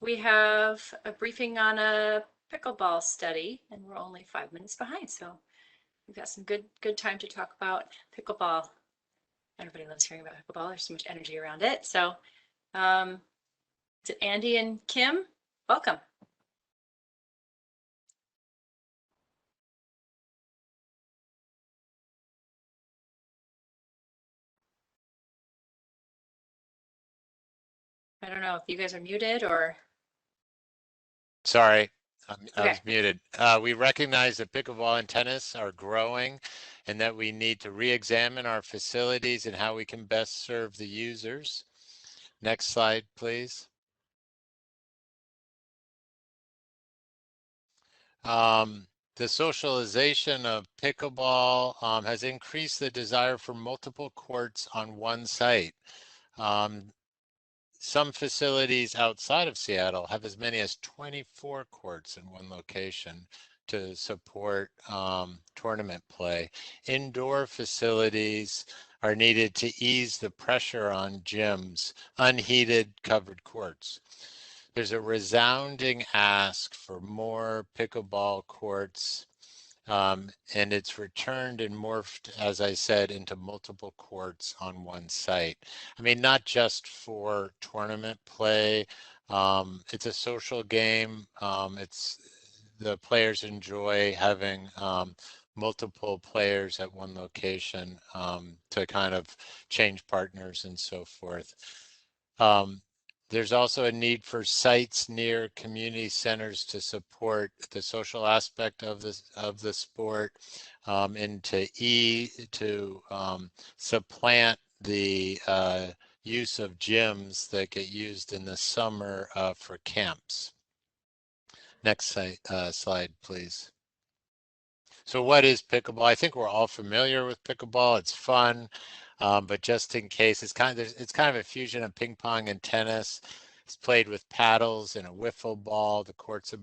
We have a briefing on a pickleball study, and we're only 5 minutes behind, so we've got some good time to talk about pickleball. Everybody loves hearing about pickleball. There's so much energy around it. So, is it Andy and Kim? Welcome. I don't know if you guys are muted or. Sorry, I Okay. was muted. We recognize that pickleball and tennis are growing and that we need to re-examine our facilities and how we can best serve the users. Next slide, please. The socialization of pickleball has increased the desire for multiple courts on one site. Some facilities outside of Seattle have as many as 24 courts in one location to support tournament play. Indoor facilities are needed to ease the pressure on gyms, unheated covered courts. There's a resounding ask for more pickleball courts, and it's returned and morphed, as I said, into multiple courts on one site. I mean, not just for tournament play. It's a social game. The players enjoy having multiple players at one location to kind of change partners and so forth. There's also a need for sites near community centers to support the social aspect of the sport, and to supplant the use of gyms that get used in the summer for camps. Next slide, please. So what is pickleball? I think we're all familiar with pickleball. It's fun. But just in case, it's kind of a fusion of ping pong and tennis. It's played with paddles and a wiffle ball. The courts are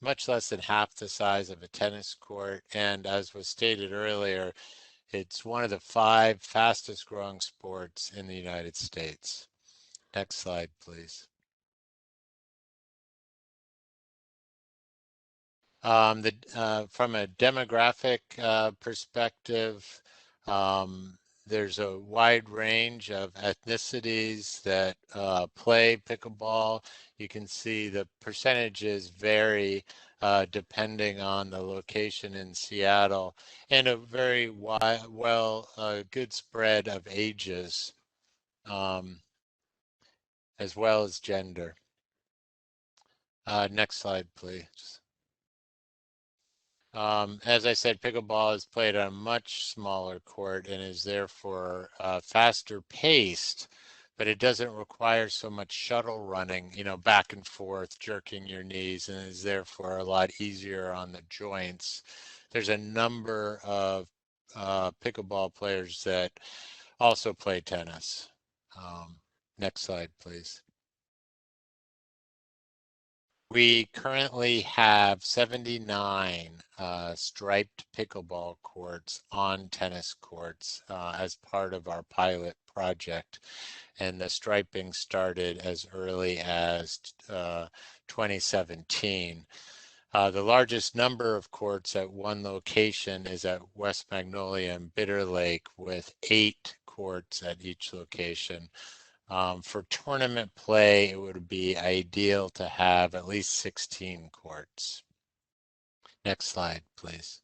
much less than half the size of a tennis court. And as was stated earlier, it's one of the 5 fastest growing sports in the United States. Next slide, please. From a demographic perspective, there's a wide range of ethnicities that play pickleball. You can see the percentages vary depending on the location in Seattle, and a very good spread of ages, as well as gender. Next slide, please. As I said, pickleball is played on a much smaller court and is therefore faster paced, but it doesn't require so much shuttle running, back and forth, jerking your knees, and is therefore a lot easier on the joints. There's a number of pickleball players that also play tennis. Next slide, please. We currently have 79 striped pickleball courts on tennis courts as part of our pilot project. And the striping started as early as 2017. The largest number of courts at one location is at West Magnolia and Bitter Lake, with 8 courts at each location. For tournament play, it would be ideal to have at least 16 courts. Next slide, please.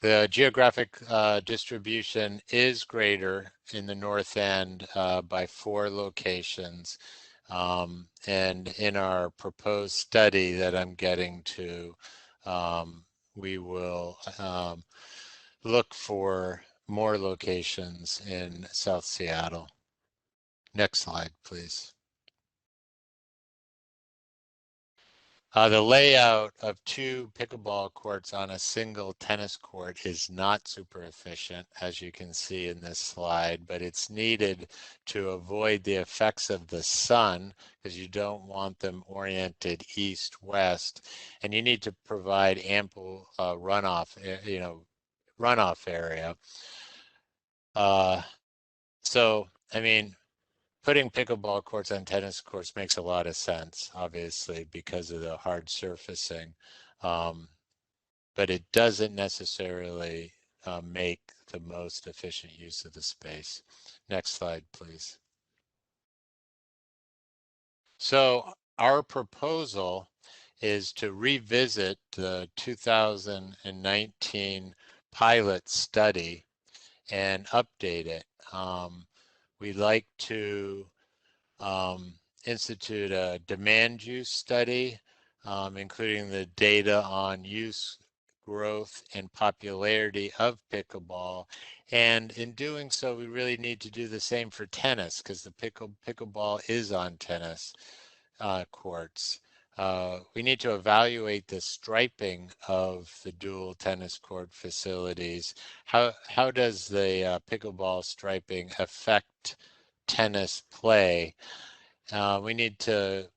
The geographic distribution is greater in the north end by 4 locations. And in our proposed study that I'm getting to, we will look for more locations in South Seattle. Next slide, please. The layout of 2 pickleball courts on a single tennis court is not super efficient, as you can see in this slide, but it's needed to avoid the effects of the sun, because you don't want them oriented east-west, and you need to provide ample runoff area. So I mean, putting pickleball courts on tennis courts makes a lot of sense, obviously, because of the hard surfacing. Um, but it doesn't necessarily make the most efficient use of the space. Next slide, please. So our proposal is to revisit the 2019 pilot study and update it. We'd like to institute a demand use study, including the data on use, growth, and popularity of pickleball. And in doing so, we really need to do the same for tennis because the pickleball is on tennis courts. We need to evaluate the striping of the dual tennis court facilities. How does the pickleball striping affect tennis play? We need to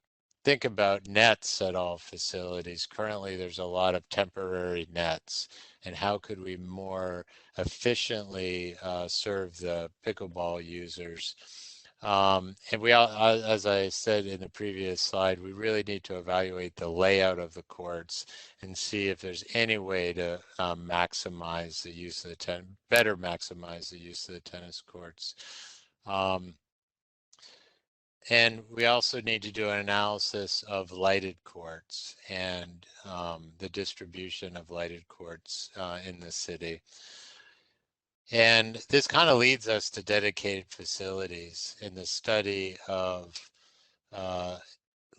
think about nets at all facilities. Currently, there's a lot of temporary nets, and how could we more efficiently serve the pickleball users? And we all, as I said in the previous slide, we really need to evaluate the layout of the courts and see if there's any way to maximize the use of better maximize the use of the tennis courts. And we also need to do an analysis of lighted courts and the distribution of lighted courts in the city. And this kind of leads us to dedicated facilities in the study of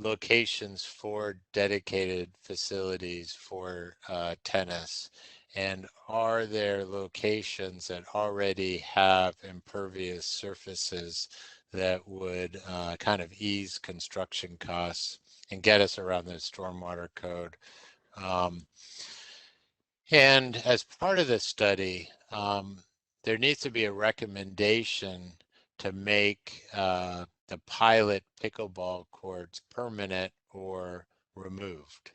locations for dedicated facilities for tennis. And are there locations that already have impervious surfaces that would kind of ease construction costs and get us around the stormwater code? And as part of this study, there needs to be a recommendation to make the pilot pickleball courts permanent or removed.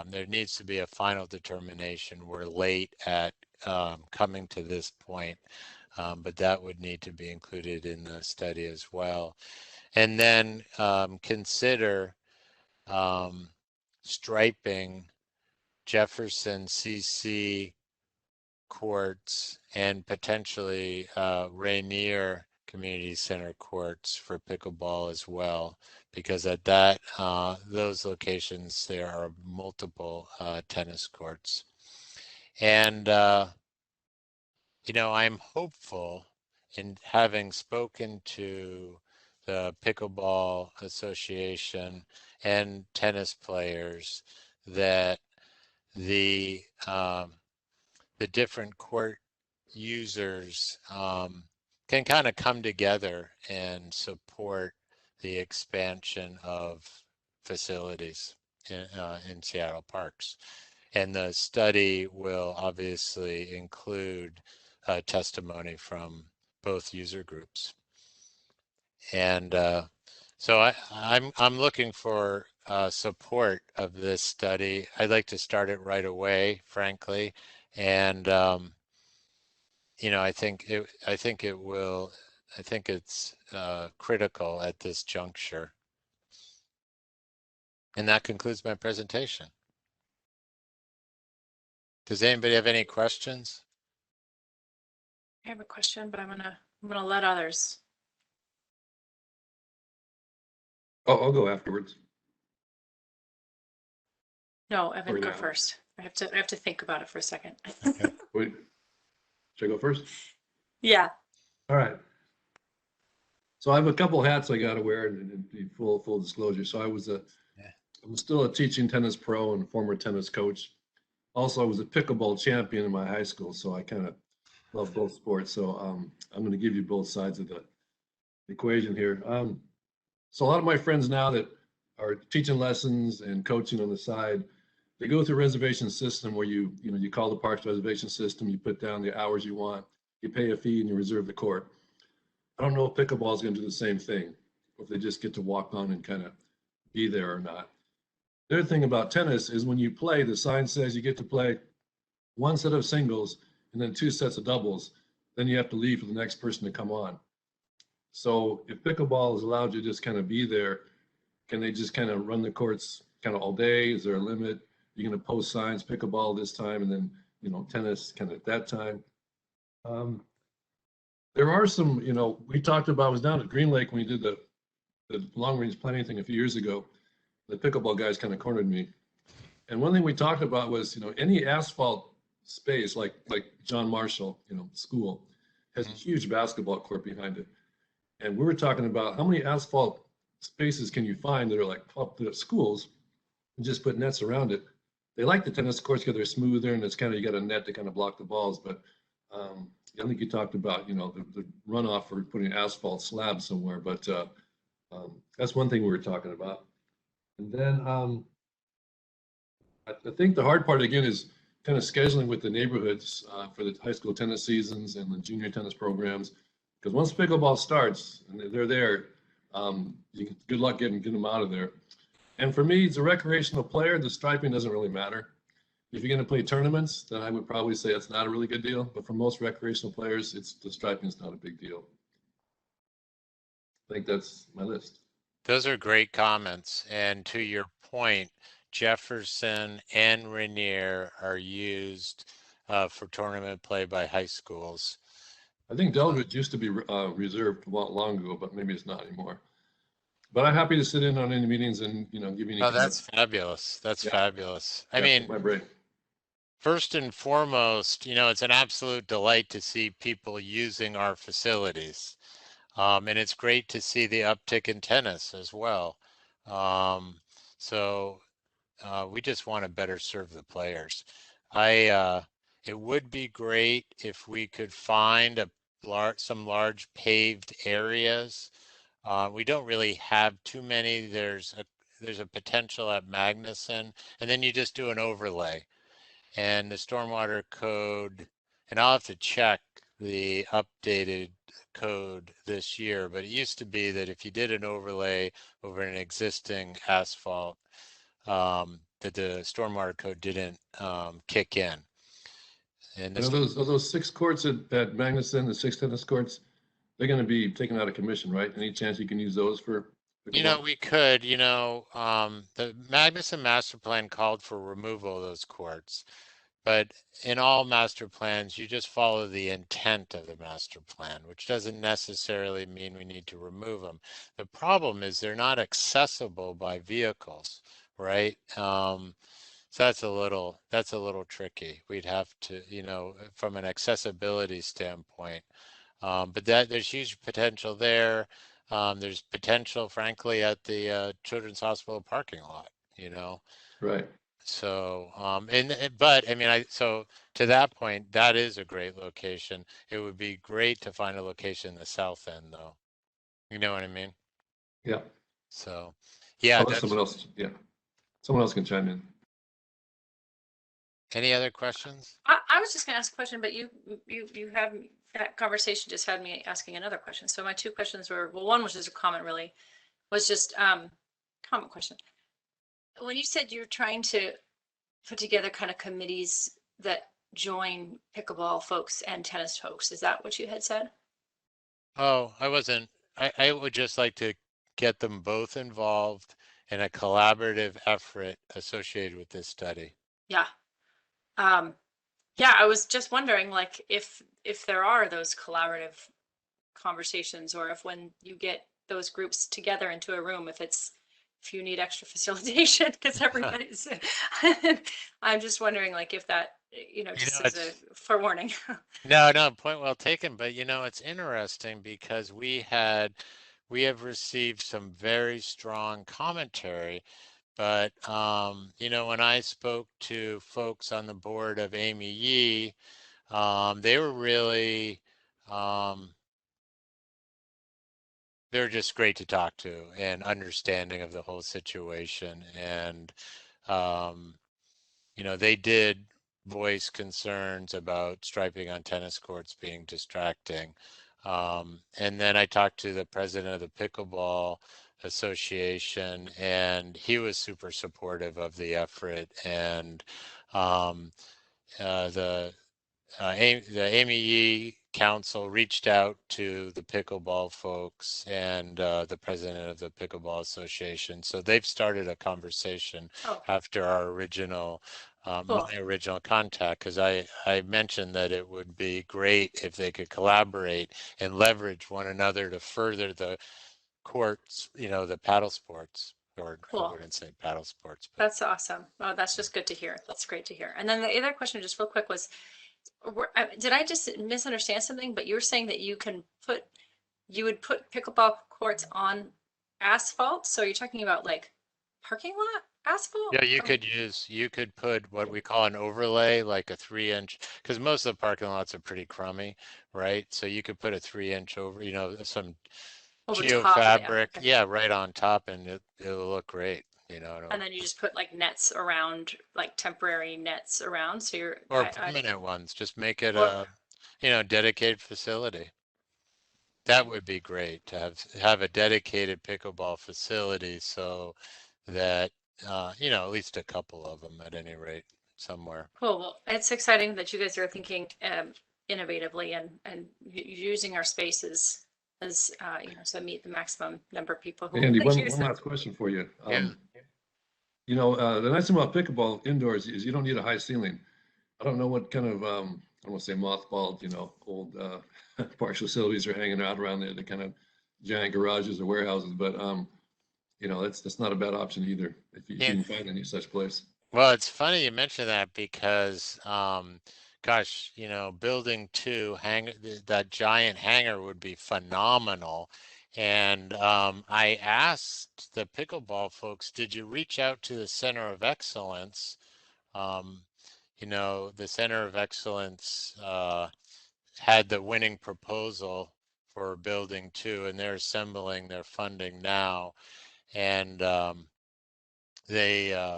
There needs to be a final determination. We're late at coming to this point, but that would need to be included in the study as well. And then consider striping Jefferson CC courts and potentially Rainier Community Center courts for pickleball as well, because at those locations there are multiple tennis courts. And I'm hopeful, in having spoken to the Pickleball Association and tennis players, that the different court users can kind of come together and support the expansion of facilities in Seattle parks. And the study will obviously include testimony from both user groups. And so I'm looking for support of this study. I'd like to start it right away, frankly. And I think it's critical at this juncture. And that concludes my presentation. Does anybody have any questions? I have a question, but I'm gonna let others. I'll go afterwards. No, Evan, Or go now. first. I have to think about it for a second. Okay. Wait, should I go first? Yeah. All right. So I have a couple hats I got to wear, and be full disclosure. So I'm still a teaching tennis pro and former tennis coach. Also, I was a pickleball champion in my high school, so I kind of love both sports. So I'm going to give you both sides of the equation here. So a lot of my friends now that are teaching lessons and coaching on the side, they go through a reservation system where you call the parks reservation system, you put down the hours you want, you pay a fee, and you reserve the court. I don't know if pickleball is going to do the same thing, or if they just get to walk on and kind of be there or not. The other thing about tennis is when you play, the sign says you get to play one set of singles and then two sets of doubles. Then you have to leave for the next person to come on. So if pickleball is allowed to just kind of be there, can they just kind of run the courts kind of all day? Is there a limit? You're going to post signs, pickleball this time, and then, you know, tennis kind of at that time. There are some, you know, we talked about, I was down at Green Lake when we did the long range planning thing a few years ago. The pickleball guys kind of cornered me. And one thing we talked about was, you know, any asphalt space like John Marshall, you know, school has a huge basketball court behind it. And we were talking about how many asphalt spaces can you find that are like up to schools and just put nets around it. They like the tennis courts because they're smoother and it's kind of, you got a net to kind of block the balls. But I think you talked about, you know, the runoff for putting asphalt slabs somewhere. But that's one thing we were talking about. And then I think the hard part again is kind of scheduling with the neighborhoods for the high school tennis seasons and the junior tennis programs. Because once pickleball starts and they're there, good luck getting them out of there. And for me, as a recreational player, the striping doesn't really matter. If you're going to play tournaments, then I would probably say it's not a really good deal. But for most recreational players, the striping is not a big deal. I think that's my list. Those are great comments. And to your point, Jefferson and Rainier are used for tournament play by high schools. I think Delridge used to be reserved long ago, but maybe it's not anymore. But I'm happy to sit in on any meetings and, you know, give you any. Oh, that's fabulous. That's fabulous. I mean, my brain. First and foremost, you know, it's an absolute delight to see people using our facilities. And it's great to see the uptick in tennis as well. So we just want to better serve the players. It would be great if we could find some large paved areas. We don't really have too many. There's a potential at Magnuson, and then you just do an overlay. And the stormwater code, and I'll have to check the updated code this year, but it used to be that if you did an overlay over an existing asphalt, that the stormwater code didn't kick in. And those 6 courts at Magnuson, the 6 tennis courts, they're going to be taken out of commission, right? Any chance you can use those for? You know, we could, you know, the Magnuson master plan called for removal of those courts. But in all master plans, you just follow the intent of the master plan, which doesn't necessarily mean we need to remove them. The problem is they're not accessible by vehicles, right? So that's a little tricky. We'd have to, you know, from an accessibility standpoint. But there's huge potential there. There's potential, frankly, at the Children's Hospital parking lot, you know. Right. So, but I mean, so to that point, that is a great location. It would be great to find a location in the south end, though. You know what I mean? Yeah. So, yeah. Someone else. Yeah. Someone else can chime in. Any other questions? I was just going to ask a question, but you have that conversation just had me asking another question. So my 2 questions were, well, one was just a comment, really, was just comment question. When you said you're trying to put together kind of committees that join pickleball folks and tennis folks, is that what you had said? Oh, I wasn't. I would just like to get them both involved in a collaborative effort associated with this study. Yeah. Yeah, I was just wondering, like, if there are those collaborative conversations, or if when you get those groups together into a room, if you need extra facilitation because everybody's I'm just wondering, like, if that, you know, just as a forewarning. No, point well taken. But you know, it's interesting because we have received some very strong commentary. But you know, when I spoke to folks on the board of Amy Yee, they were really they're just great to talk to and understanding of the whole situation. And, you know, they did voice concerns about striping on tennis courts being distracting. And then I talked to the president of the Pickleball Association, and he was super supportive of the effort. And the Amy Yee council reached out to the pickleball folks and the president of the Pickleball Association. So they've started a conversation Oh, after our original, cool. my original contact, because I mentioned that it would be great if they could collaborate and leverage one another to further the courts, the paddle sports, or I Cool. wouldn't say paddle sports, but That's awesome. Oh, that's just good to hear. That's great to hear. And then the other question, just real quick, was, did I just misunderstand something? But you were saying that you would put pickleball courts on asphalt. So you're talking about like parking lot asphalt? yeah, you could put what we call an overlay, like a 3-inch, because most of the parking lots are pretty crummy, right? So you could put a 3-inch over, some Over top of it. geofabric, Okay. yeah, right on top, and it'll look great, And then you just put like nets around, like temporary nets around. So or permanent ones. Just make it Or- a dedicated facility. That would be great to have a dedicated pickleball facility, so that at least a couple of them at any rate somewhere. Cool. Well, it's exciting that you guys are thinking innovatively and using our spaces as so meet the maximum number of people who Andy, one use them. last question for you. Yeah. The nice thing about pickleball indoors is you don't need a high ceiling. I don't know what kind of, I don't want to say mothballed, old park facilities are hanging out around there, the kind of giant garages or warehouses, but that's not a bad option either if you can find any such place. Well, it's funny you mention that because, gosh, building 2 that giant hangar would be phenomenal. And I asked the pickleball folks, did you reach out to the Center of Excellence? The Center of Excellence had the winning proposal for building 2, and they're assembling their funding now. And they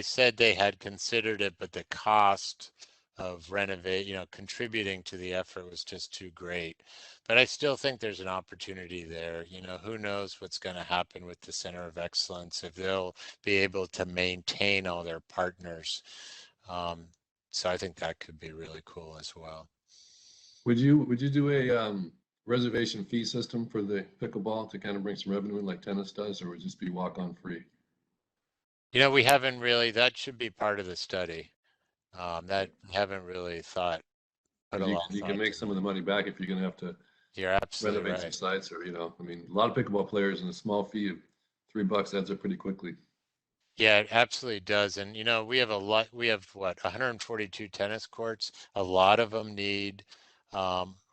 said they had considered it, but the cost of contributing to the effort was just too great. But I still think there's an opportunity there. Who knows what's going to happen with the Center of Excellence, if they'll be able to maintain all their partners. So I think that could be really cool as well. Would you do a reservation fee system for the pickleball to kind of bring some revenue in like tennis does, or would it just be walk-on free? We haven't really, that should be part of the study. That we haven't really put a lot of You thought can make to. some of the money back if you're going to have to You're absolutely renovate some right. sites, or a lot of pickleball players, and a small fee of $3 adds up pretty quickly. Yeah, it absolutely does. And we have what, 142 tennis courts. A lot of them need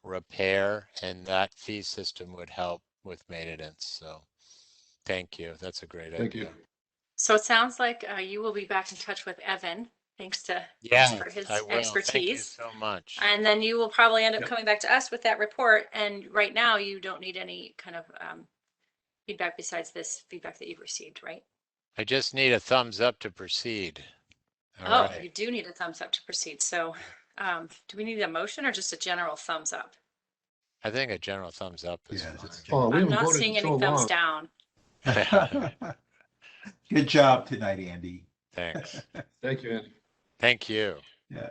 repair, and that fee system would help with maintenance. So thank you. That's a great Thank idea. you. So it sounds like you will be back in touch with Evan, thanks Yeah, for his I will. Thank you expertise. so much. And then you will probably end up Yep. coming back to us with that report. And right now, you don't need any kind of feedback besides this feedback that you've received, right? I just need a thumbs up to proceed. All Oh, right. you do need a thumbs up to proceed. So do we need a motion or just a general thumbs up? I think a general thumbs up is Yeah, fine. just Oh, we I'm haven't not voted seeing in any so thumbs long. down. Good job tonight, Andy. Thanks. Thank you, Andy. Thank you. Yeah.